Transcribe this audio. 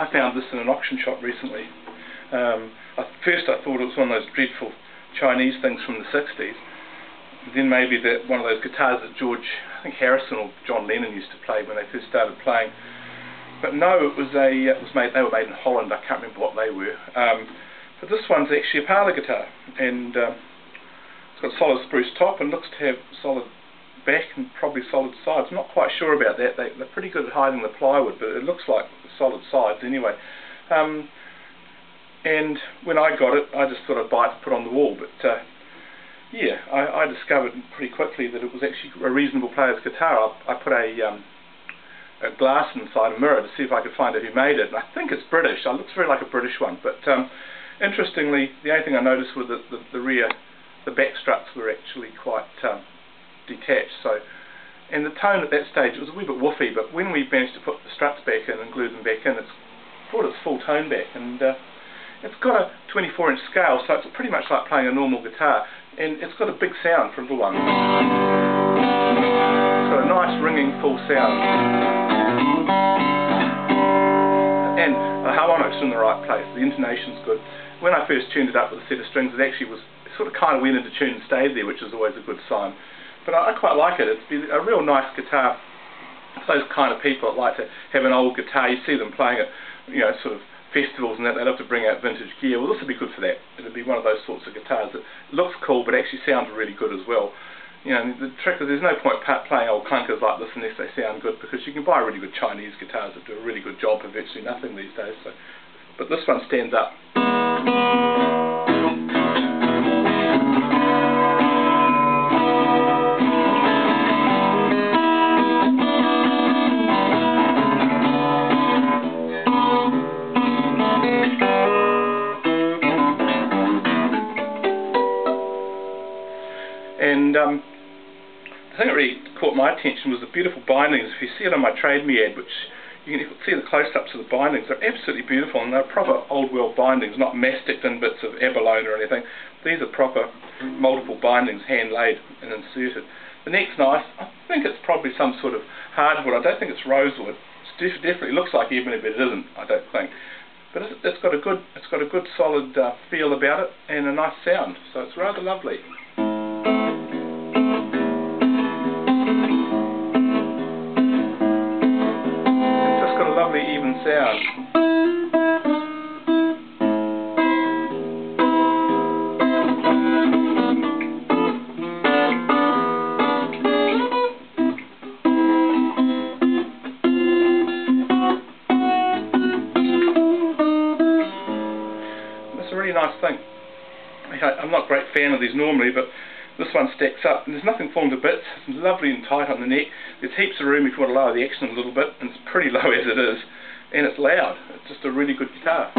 I found this in an auction shop recently. At first I thought it was one of those dreadful Chinese things from the 60s. Then maybe one of those guitars that I think Harrison or John Lennon used to play when they first started playing. But no, they were made in Holland. I can't remember what they were. But this one's actually a parlour guitar, and it's got solid spruce top and looks to have solid back and probably solid sides. I'm not quite sure about that. They're pretty good at hiding the plywood, but it looks like solid sides anyway. And when I got it, I just thought I'd buy it to put on the wall, but yeah, I discovered pretty quickly that it was actually a reasonable player's guitar. I put a glass inside a mirror to see if I could find out who made it, and I think it's British. It looks very like a British one, but interestingly, the only thing I noticed was that the back struts were actually quite detached. So, and the tone at that stage, it was a wee bit woofy, but when we managed to put the struts back in and glue them back in, it's brought its full tone back, and it's got a 24-inch scale, so it's pretty much like playing a normal guitar, and it's got a big sound for a little one. It's got a nice ringing full sound, and the harmonics are in the right place. The intonation's good. When I first tuned it up with a set of strings, it actually was sort of kind of went into tune and stayed there, which is always a good sign. But I quite like it. It's a real nice guitar for those kind of people that like to have an old guitar. You see them playing at, sort of festivals and that. They love to bring out vintage gear. Well, this would be good for that. It would be one of those sorts of guitars that looks cool but actually sounds really good as well. The trick is there's no point playing old clunkers like this unless they sound good, because you can buy really good Chinese guitars that do a really good job for virtually nothing these days. So, but this one stands up. And the thing that really caught my attention was the beautiful bindings. If you see it on my Trade Me ad, which you can see the close-ups of the bindings, they're absolutely beautiful, and they're proper old-world bindings, not masticed in bits of abalone or anything. These are proper multiple bindings, hand-laid and inserted. The neck's nice. I think it's probably some sort of hardwood. I don't think it's rosewood. It definitely looks like ebony, but it isn't, I don't think. But it's got a good solid feel about it and a nice sound, so it's rather lovely. Lovely even sound. That's a really nice thing. I'm not a great fan of these normally, but this one stacks up, and there's nothing falling to bits. It's lovely and tight on the neck. There's heaps of room if you want to lower the action a little bit, and it's pretty low as it is, and it's loud. It's just a really good guitar.